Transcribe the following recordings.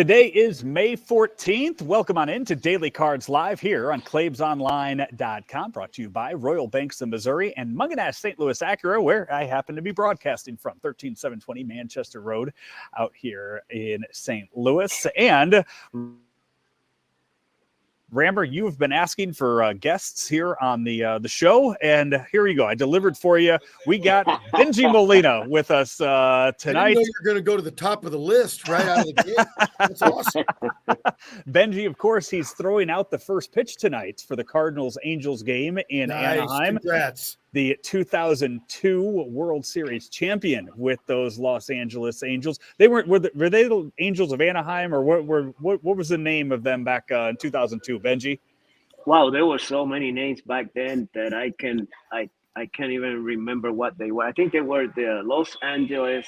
Today is May 14th. Welcome on in to Daily Cards Live here on ClaibsOnline.com, brought to you by Royal Banks of Missouri and Munganast St. Louis Acura, where I happen to be broadcasting from, 13720 Manchester Road out here in St. Louis. And Ramber, you've been asking for guests here on the show, and here you go. I delivered for you. We got Bengie Molina with us tonight. I didn't know you were going to go to the top of the list right out of the gate. That's awesome. Bengie, of course, he's throwing out the first pitch tonight for the Cardinals-Angels game in Anaheim. Congrats. The 2002 World Series champion with those Los Angeles Angels. They were they the Angels of Anaheim, or what was the name of them back in 2002, Bengie? Wow, there were so many names back then that I can't even remember what they were. I think they were the Los Angeles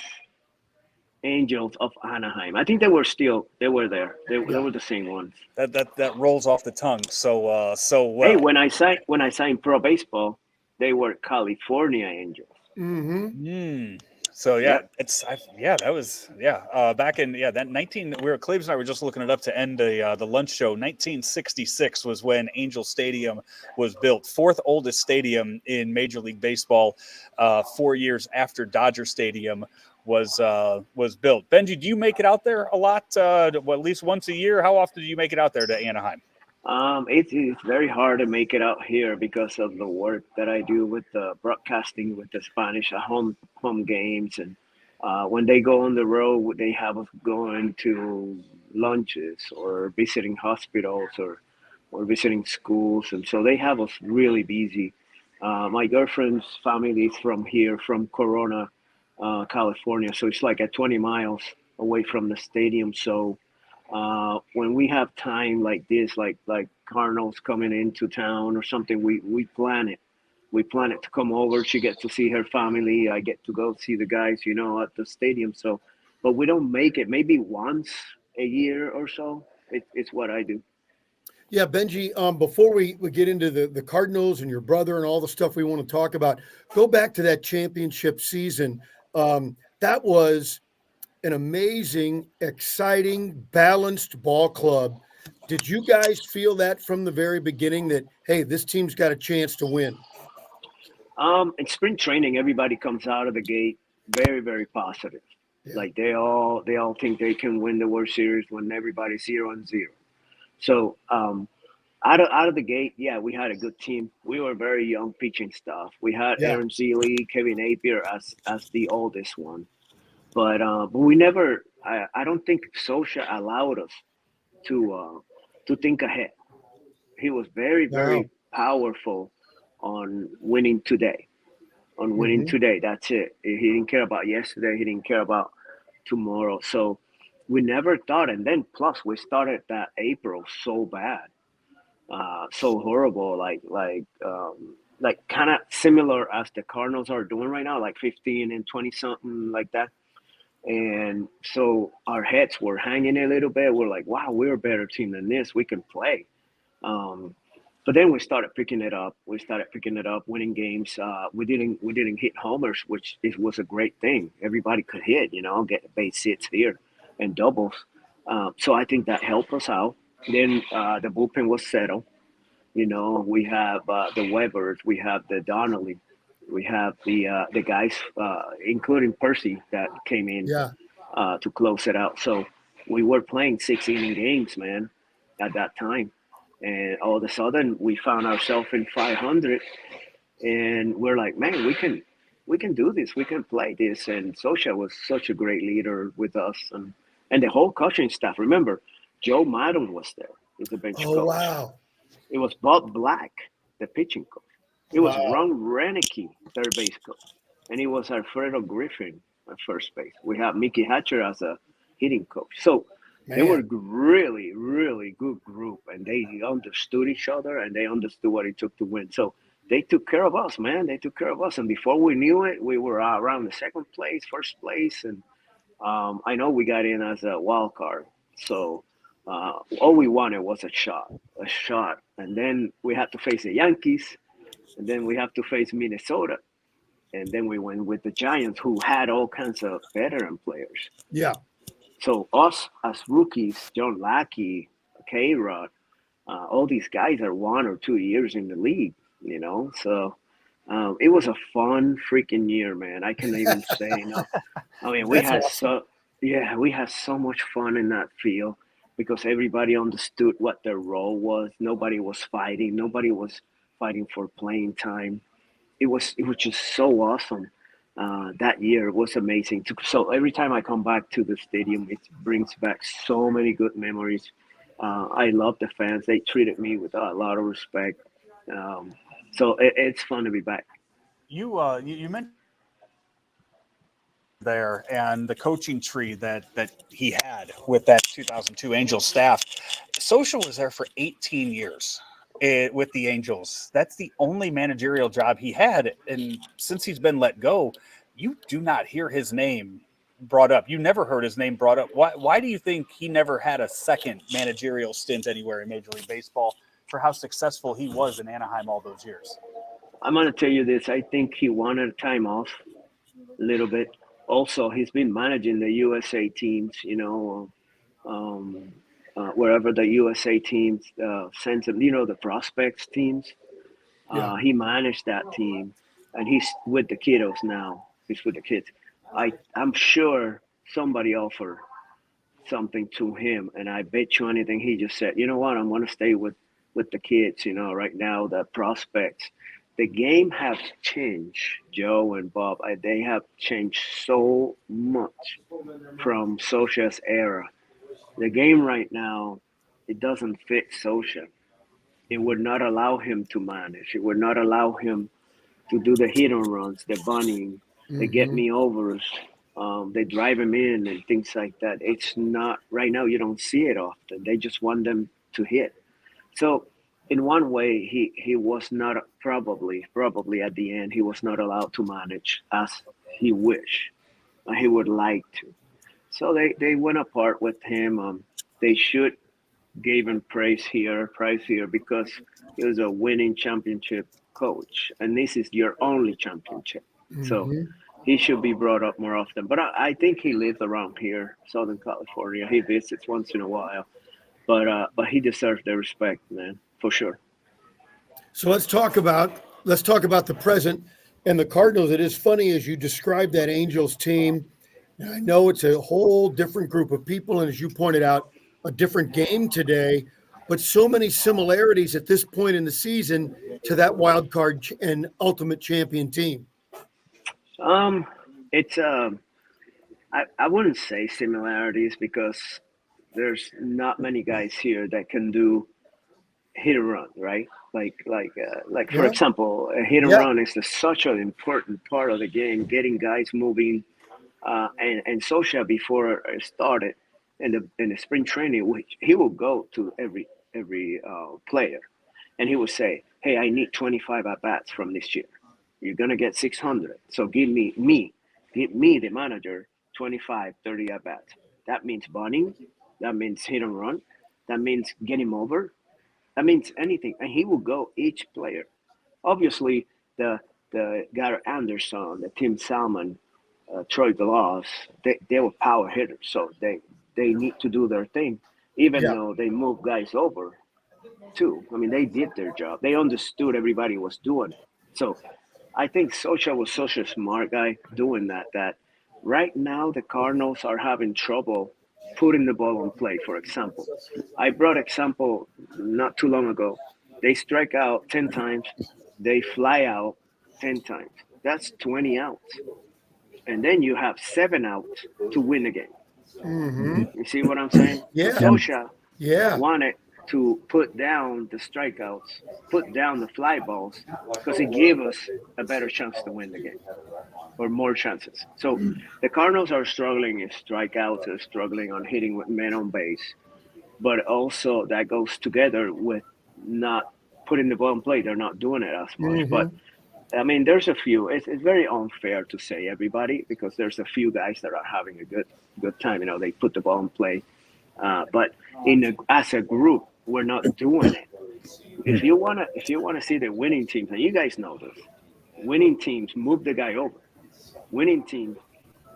Angels of Anaheim. I think they were there. They were the same ones. That rolls off the tongue. So hey, when I signed pro baseball, they were California Angels. Mm-hmm. So back in that 19. Claves and I were just looking it up to end the lunch show. 1966 was when Angel Stadium was built, fourth oldest stadium in Major League Baseball, 4 years after Dodger Stadium was built. Bengie, do you make it out there a lot? At least once a year? How often do you make it out there to Anaheim? It's very hard to make it out here because of the work that I do with the broadcasting with the Spanish home games, and when they go on the road, they have us going to lunches or visiting hospitals or visiting schools, and so they have us really busy. My girlfriend's family is from here, from Corona, California, so it's like at 20 miles away from the stadium. So when we have time like this, like Cardinals coming into town or something, we plan it. We plan it to come over. She gets to see her family. I get to go see the guys, at the stadium. So, but we don't make it maybe once a year or so. It's what I do. Yeah, Bengie, before we get into the Cardinals and your brother and all the stuff we want to talk about, go back to that championship season. That was an amazing, exciting, balanced ball club. Did you guys feel that from the very beginning that, hey, this team's got a chance to win? In spring training, everybody comes out of the gate very, very positive. Yeah. Like they all think they can win the World Series when everybody's 0-0. So out of the gate, yeah, we had a good team. We were very young pitching staff. We had Aaron Seeley, Kevin Appier as the oldest one. But we never. I don't think Sosha allowed us to think ahead. He was very, very powerful on winning today. Today, that's it. He didn't care about yesterday. He didn't care about tomorrow. So we never thought. And then plus we started that April so bad, so horrible. Like kind of similar as the Cardinals are doing right now, like 15 and 20 something like that. And so our heads were hanging a little bit. We're like, wow, we're a better team than this. We can play. But then we started picking it up. Winning games. We didn't hit homers, which was a great thing. Everybody could hit, get base hits here and doubles. So I think that helped us out. Then the bullpen was settled. We have the Webbers, we have the Donnelly. We have the guys, including Percy, that came in to close it out. So we were playing 6-inning games, man, at that time. And all of a sudden, we found ourselves in 500. And we're like, man, we can do this. We can play this. And Sosha was such a great leader with us. And the whole coaching staff. Remember, Joe Maddon was there. He's the bench coach. Wow. It was Bob Black, the pitching coach. It was Ron Renicky, third base coach, and it was Alfredo Griffin at first base. We have Mickey Hatcher as a hitting coach. So they were really, really good group, and they understood each other, and they understood what it took to win. So they took care of us, man. They took care of us, and before we knew it, we were around the second place, first place, and I know we got in as a wild card. So all we wanted was a shot, and then we had to face the Yankees. And then we have to face Minnesota. And then we went with the Giants, who had all kinds of veteran players. Yeah. So us as rookies, John Lackey, K-Rod, all these guys are 1 or 2 years in the league, So it was a fun freaking year, man. I can't even say enough. I mean, That's awesome. we had so much fun in that field because everybody understood what their role was. Nobody was fighting. Nobody was fighting for playing time. It was just so awesome. That year was amazing. So every time I come back to the stadium, it brings back so many good memories. I love the fans. They treated me with a lot of respect. So it's fun to be back. You mentioned there and the coaching tree that he had with that 2002 Angels staff. Social was there for 18 years with the Angels. That's the only managerial job he had, and since he's been let go, you do not hear his name brought up. You never heard his name brought up. Why do you think he never had a second managerial stint anywhere in Major League Baseball for how successful he was in Anaheim all those years? I'm gonna tell you this. I think he wanted a time off a little bit. Also, he's been managing the USA teams, wherever the USA teams sends him, the prospects teams. Yeah. He managed that team, and he's with the kiddos now. He's with the kids. I'm sure somebody offered something to him, and I bet you anything he just said, you know what, I'm going to stay with the kids. Right now the prospects, the game has changed, Joe and Bob. They have changed so much from Socia's era. The game right now, it doesn't fit Socia. It would not allow him to manage. It would not allow him to do the hit and runs, the bunting, the get Hmm. me overs. They drive him in and things like that. It's not right now. You don't see it often. They just want them to hit. So, in one way, he was not probably at the end he was not allowed to manage as he wished. He would like to. So they went apart with him. They should gave him prize here because he was a winning championship coach, and this is your only championship. So Hmm. he should be brought up more often. But I think he lives around here, Southern California. He visits once in a while, but he deserves the respect, man, for sure. So let's talk about the present and the Cardinals. It is funny as you describe that Angels team. And I know it's a whole different group of people, and as you pointed out, a different game today, but so many similarities at this point in the season to that wild card and ultimate champion team. Um, it's I wouldn't say similarities because there's not many guys here that can do hit and run, right? Like for Yeah, example, a hit and yeah, run is such an important part of the game, getting guys moving. And Sosha before it started in the spring training, which he will go to every player, and he would say, "Hey, I need 25 at bats from this year. You're gonna get 600, so give me the manager 25, 30 at bats. That means bunting, that means hit and run, that means get him over, that means anything." And he will go each player. Obviously, the Gary Anderson, the Tim Salmon, Troy Glass, they were power hitters, so they need to do their thing, even yeah. though they move guys over too. I mean, they did their job. They understood everybody was doing it. So I think Socha was such a smart guy doing that. That right now the Cardinals are having trouble putting the ball on play. For example, I brought example not too long ago. They strike out 10 times, they fly out 10 times. That's 20 outs, and then you have 7 outs to win the game. Hmm. You see what I'm saying? So Yeah, Yeah. Socha yeah. wanted to put down the strikeouts, put down the fly balls, because it gave us a better chance to win the game or more chances. So the Cardinals are struggling in strikeouts, are struggling on hitting with men on base, but also that goes together with not putting the ball in play. They're not doing it as much. But Hmm. I mean, there's a few. It's very unfair to say everybody because there's a few guys that are having a good time. They put the ball in play, but as a group, we're not doing it. If you wanna see the winning teams, and you guys know this, winning teams move the guy over. Winning teams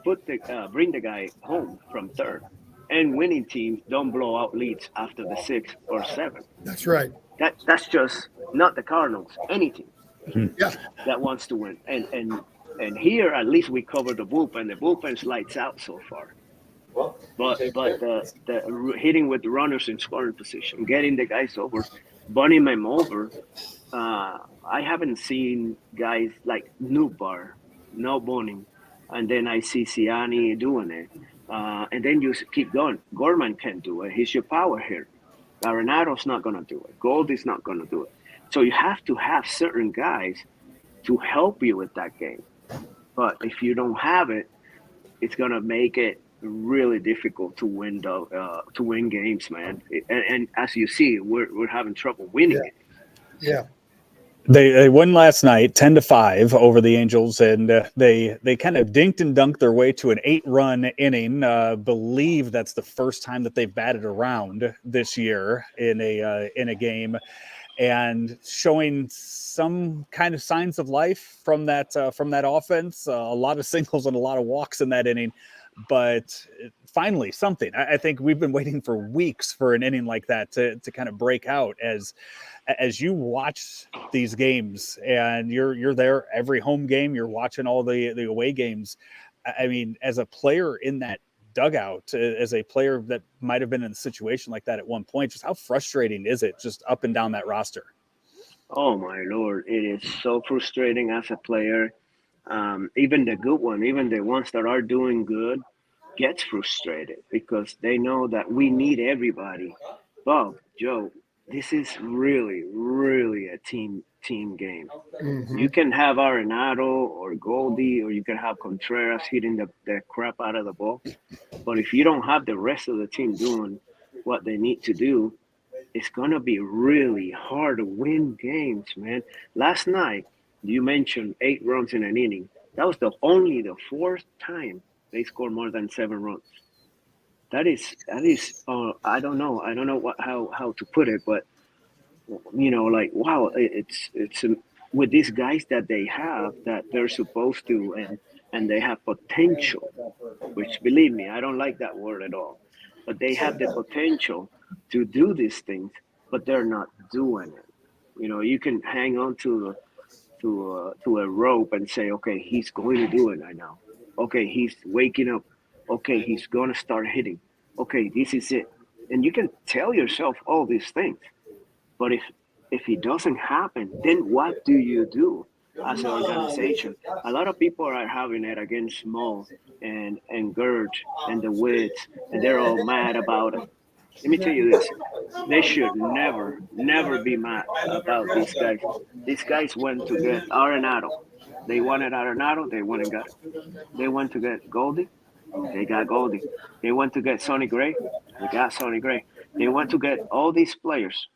bring the guy home from third. and winning teams don't blow out leads after the 6th or 7th. That's right. That's just not the Cardinals. Any team Yeah. that wants to win. And here at least we cover the bullpen. The bullpen's lights out so far. But the hitting with the runners in scoring position, getting the guys over, bunning them over. I haven't seen guys like Newbar, no bunning, and then I see Ciani doing it. And then you keep going. Gorman can't do it. He's your power hitter. Arenado's not going to do it. Goldie's not going to do it. So you have to have certain guys to help you with that game. But if you don't have it, it's going to make it really difficult to win games, man. And as you see, we're having trouble winning it. Yeah. They won last night 10-5 over the Angels, and they kind of dinked and dunked their way to an 8-run inning. Believe that's the first time that they've batted around this year in a game, and showing some kind of signs of life from that offense. A lot of singles and a lot of walks in that inning, but finally something. I think we've been waiting for weeks for an inning like that to kind of break out. As you watch these games, and you're there every home game, you're watching all the away games. I mean, as a player in that dugout, as a player that might have been in a situation like that at one point, just how frustrating is it just up and down that roster? Oh my Lord, it is so frustrating as a player. Even the good one, even the ones that are doing good, gets frustrated because they know that we need everybody. Bob, Joe, this is really, really a team game. Mm-hmm. You can have Arenado or Goldie, or you can have Contreras hitting the crap out of the ball. But if you don't have the rest of the team doing what they need to do, it's going to be really hard to win games, man. Last night, you mentioned 8 runs in an inning. That was only the 4th time they scored more than 7 runs. That is. I don't know how to put it, but like wow, it's with these guys that they have that they're supposed to, and they have potential. Which, believe me, I don't like that word at all. But they have the potential to do these things, but they're not doing it. You can hang on to a rope and say, okay, he's going to do it right now. Okay, he's waking up. Okay, he's going to start hitting. Okay, this is it. And you can tell yourself all these things. But if it doesn't happen, then what do you do as an organization? A lot of people are having it against Mo and Gurge and the Wids, and they're all mad about it. Let me tell you this. They should never be mad about these guys. These guys went to get Arenado. They wanted Arenado, they went and got it. They went to get Goldie, they got Goldie. They went to get Sonny Gray, they got Sonny Gray. They went to get all these players.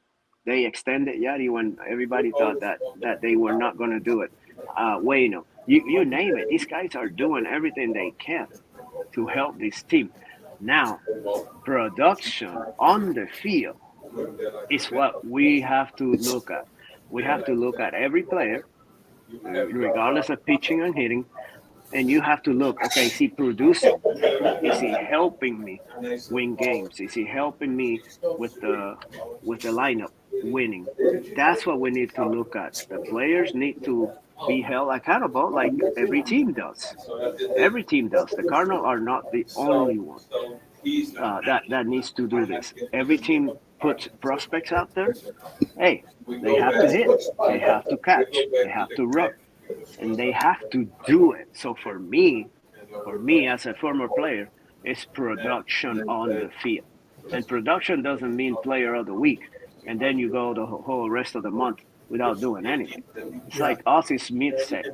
They extended Yadi when everybody thought that they were not going to do it. Wayno, you name it. These guys are doing everything they can to help this team. Now, production on the field is what we have to look at. We have to look at every player, regardless of pitching and hitting, and you have to look, okay, is he producing? Is he helping me win games? Is he helping me with the lineup winning? That's what we need to look at. The players need to be held accountable like every team does. Every team does. The Cardinals are not the only one that needs to do this. Every team puts prospects out there. Hey, they have to hit. They have to catch. They have to run. And they have to do it. So for me as a former player, it's production on the field. And production doesn't mean player of the week. And then you go the whole rest of the month without doing anything. It's like Ozzie Smith said,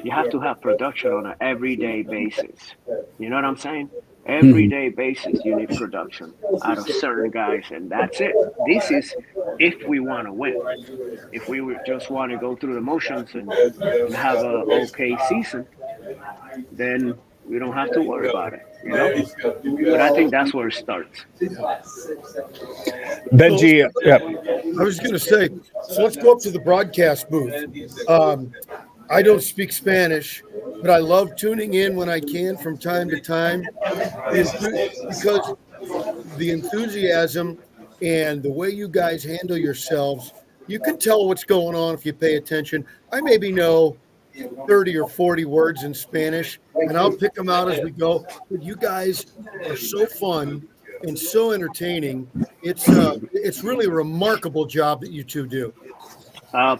you have to have production on an everyday basis. You know what I'm saying? Everyday basis, you need production out of certain guys, and that's it. This is if we want to win. If we just want to go through the motions and have a okay season, then we don't have to worry about it, But I think that's where it starts. Bengie, I was going to say, so let's go up to the broadcast booth. I don't speak Spanish, but I love tuning in when I can from time to time because the enthusiasm and the way you guys handle yourselves, you can tell what's going on if you pay attention. I maybe know 30 or 40 words in Spanish, and I'll pick them out as we go. But you guys are so fun and so entertaining. It's really a remarkable job that you two do.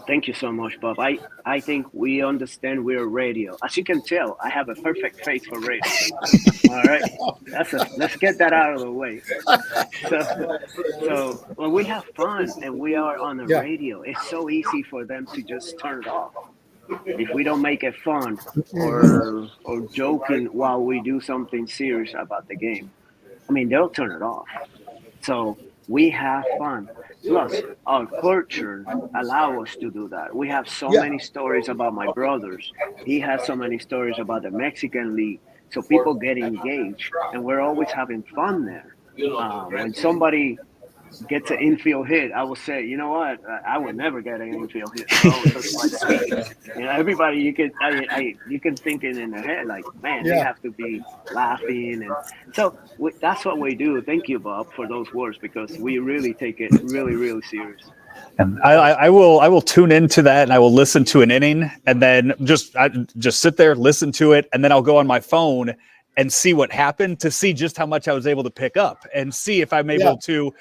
Thank you so much, Bob. I think we understand we're radio. As you can tell, I have a perfect face for radio. All right, let's get that out of the way. So when we have fun and we are on the Yeah. radio, it's so easy for them to just turn it off. If we don't make it fun or joking while we do something serious about the game, I mean, they'll turn it off. So we have fun. Plus, our culture allow us to do that. We have so Yeah. many stories about my brothers. He has so many stories about the Mexican League. So people get engaged, and we're always having fun there. When somebody gets an infield hit, I will say, you know what? I would never get an infield hit, bro. Because like sweet. You know, everybody you can think it in their head, like, man, they Yeah. have to be laughing, and so that's what we do. Thank you, Bob, for those words because we really take it really, really serious. And I will tune into that and I will listen to an inning and then just sit there, listen to it, and then I'll go on my phone and see what happened to see just how much I was able to pick up and see if I'm able to,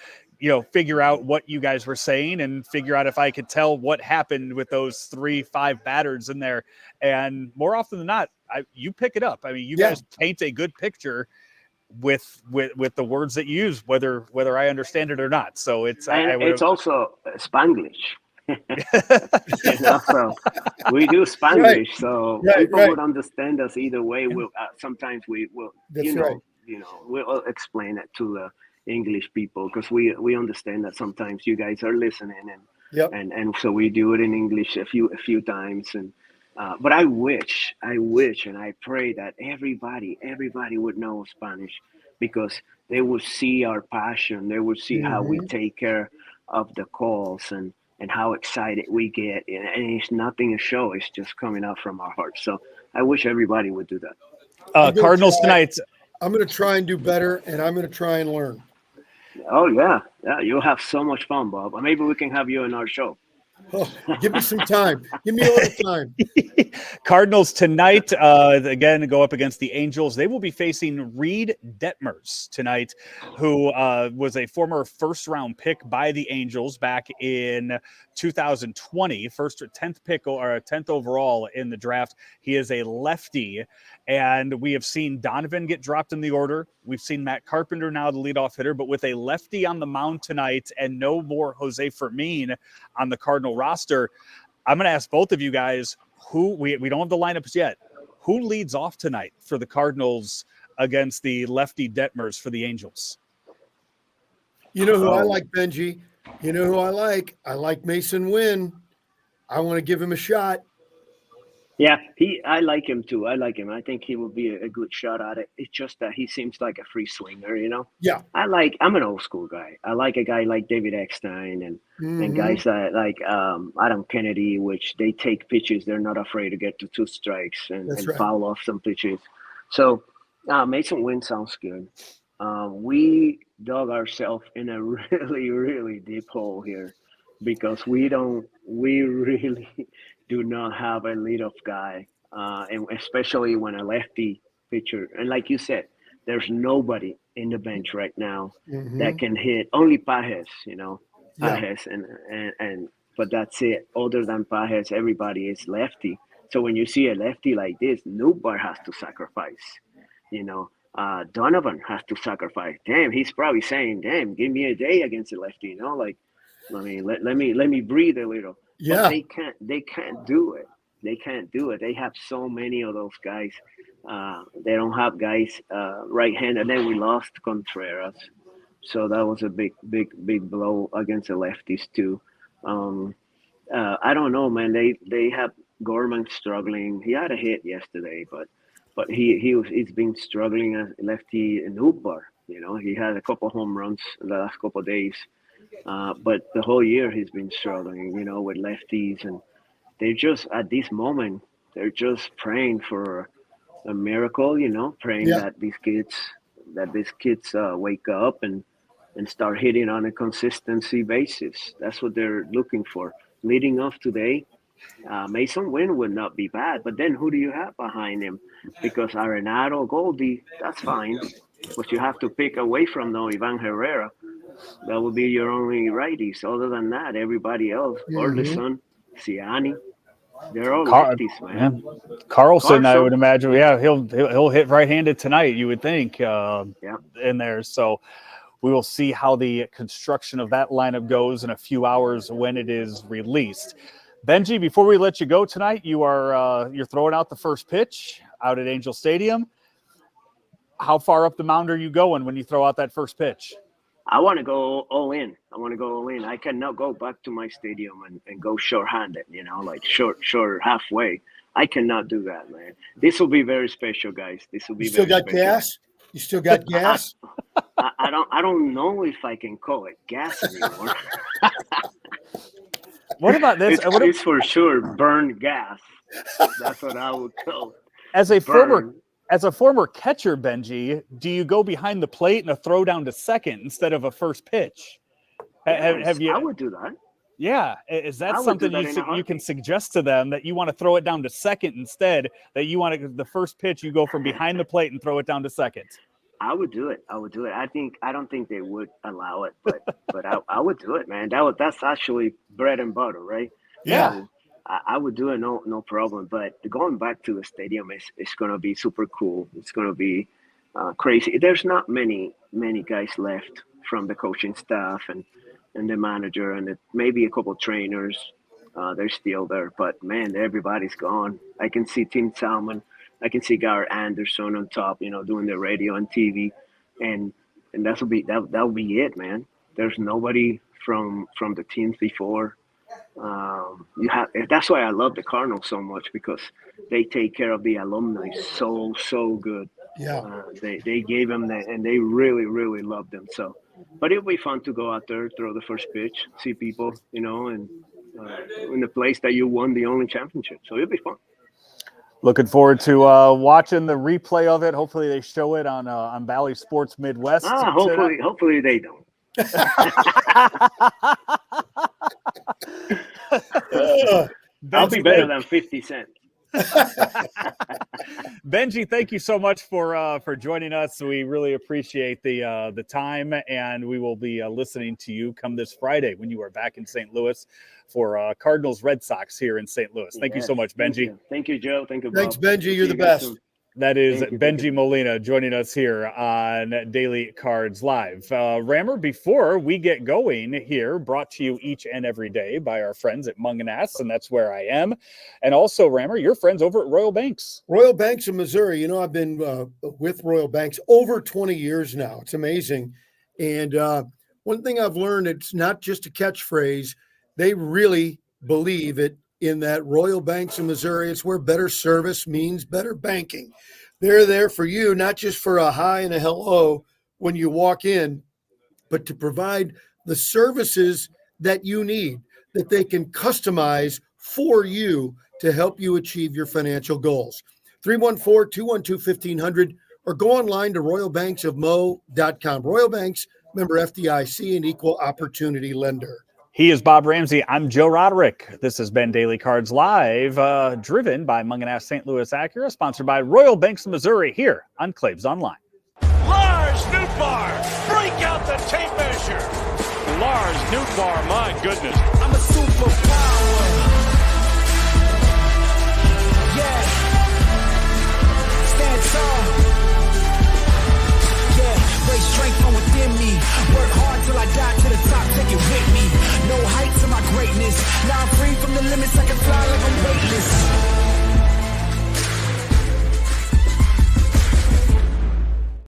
figure out what you guys were saying and figure out if I could tell what happened with those 3-5 batters in there. And more often than not, you pick it up. I mean, you guys paint a good picture with the words that you use, whether I understand it or not. So it's it's also Spanglish. So we do Spanglish, Right. so Right, people right. would understand us either way. We'll sometimes we will, That's right. we'll explain it to the English people because we understand that sometimes you guys are listening Yep. and so we do it in English a few times and. But I wish, and I pray that everybody would know Spanish because they will see our passion. They will see how we take care of the calls and how excited we get. And it's nothing to show. It's just coming out from our hearts. So I wish everybody would do that. Cardinals tonight. I'm going to try and do better, and I'm going to try and learn. Oh, yeah. You'll have so much fun, Bob. Maybe we can have you in our show. Oh, give me some time. Give me a little time. Cardinals tonight, again, go up against the Angels. They will be facing Reed Detmers tonight, who was a former first-round pick by the Angels back in 2020, 10th pick or 10th overall in the draft. He is a lefty, and we have seen Donovan get dropped in the order. We've seen Matt Carpenter now, the leadoff hitter, but with a lefty on the mound tonight and no more Jose Fermin on the Cardinal roster, I'm going to ask both of you guys who we don't have the lineups yet. Who leads off tonight for the Cardinals against the lefty Detmers for the Angels? You know who I like, Bengie? You know who I like? I like Mason Wynn. I want to give him a shot. Yeah, I like him too. I like him. I think he will be a good shot at it. It's just that he seems like a free swinger, Yeah. I'm an old school guy. I like a guy like David Eckstein and guys that like Adam Kennedy, which they take pitches. They're not afraid to get to 2 strikes and foul off some pitches. So Mason Wynn sounds good. We dug ourselves in a really, really deep hole here because we really do not have a leadoff guy, and especially when a lefty pitcher. And like you said, there's nobody in the bench right now that can hit. Only Pages, Pages, and but that's it. Other than Pages, everybody is lefty. So when you see a lefty like this, nobody has to sacrifice. Donovan has to sacrifice. Damn, he's probably saying, "Damn, give me a day against a lefty." Let me breathe a little. Yeah. But they can't do it. They can't do it. They have so many of those guys. They don't have guys right-handed. And then we lost Contreras. So that was a big blow against the lefties too. I don't know, man. They have Gorman struggling. He had a hit yesterday, but he's been struggling as lefty in Uber. He had a couple home runs in the last couple of days. But the whole year he's been struggling, with lefties, and they're just at this moment they're just praying for a miracle, praying that these kids wake up and and start hitting on a consistency basis. That's what they're looking for. Leading off today, Mason Wynn would not be bad, but then who do you have behind him? Because Arenado, Goldie, that's fine, but you have to pick away from them Ivan Herrera. That would be your only righties. Other than that, everybody else, Orlison, Ciani, they're all lefties, man. Yeah. Carlson, I would imagine, he'll hit right-handed tonight, you would think, in there. So we will see how the construction of that lineup goes in a few hours when it is released. Bengie, before we let you go tonight, you're throwing out the first pitch out at Angel Stadium. How far up the mound are you going when you throw out that first pitch? I want to go all in. I cannot go back to my stadium and go short-handed, like short halfway. I cannot do that, man. This will be very special, guys. This will be You still got gas? You still got gas? I don't know if I can call it gas anymore. What about this? It's for sure burned gas. That's what I would call it. As a former catcher, Bengie, do you go behind the plate and a throw down to second instead of a first pitch? Have you? I would do that. Yeah. Is that something you can suggest to them, that you want to throw it down to second instead, that you want to, the first pitch, you go from behind the plate and throw it down to second? I would do it. I don't think they would allow it, but I would do it, man. That's actually bread and butter, right? Yeah. So I would do it, no problem. But going back to the stadium is going to be super cool. It's going to be crazy. There's not many guys left from the coaching staff and the manager and maybe a couple trainers. They're still there, but man, everybody's gone. I can see Tim Salmon. I can see Garrett Anderson on top, doing the radio and TV, and that'll be it, man. There's nobody from the teams before. That's why I love the Cardinals so much, because they take care of the alumni so good. Yeah, they gave them that, and they really love them. So, but it'll be fun to go out there, throw the first pitch, see people, and in the place that you won the only championship. So it'll be fun. Looking forward to watching the replay of it. Hopefully they show it on Valley Sports Midwest. Hopefully they don't. I'll be better than 50 Cent. Bengie, thank you so much for joining us. We really appreciate the time, and we will be listening to you come this Friday when you are back in St. Louis for Cardinals Red Sox here in St. Louis. Thank you so much, Bengie. Thank you, Joe. Thank you, Bob. Thanks, Bengie. You're the best. That is Bengie Molina joining us here on Daily Cards Live. Rammer, before we get going here, brought to you each and every day by our friends at Munganess, and that's where I am. And also, Rammer, your friends over at Royal Banks. Royal Banks of Missouri. I've been with Royal Banks over 20 years now. It's amazing. And one thing I've learned, it's not just a catchphrase. They really believe it. In that Royal Banks of Missouri, it's where better service means better banking. They're there for you, not just for a hi and a hello when you walk in, but to provide the services that you need, that they can customize for you to help you achieve your financial goals. 314-212-1500 or go online to royalbanksofmo.com. Royal Banks, member FDIC, and equal opportunity lender. He is Bob Ramsey. I'm Joe Roderick. This has been Daily Cards Live, driven by Munganess St. Louis Acura, sponsored by Royal Banks of Missouri here on Claves Online. Lars Nootbaar, break out the tape measure. Lars Nootbaar, my goodness. I'm a superpower. Yeah. Stand tall. Yeah, raise strength from within me.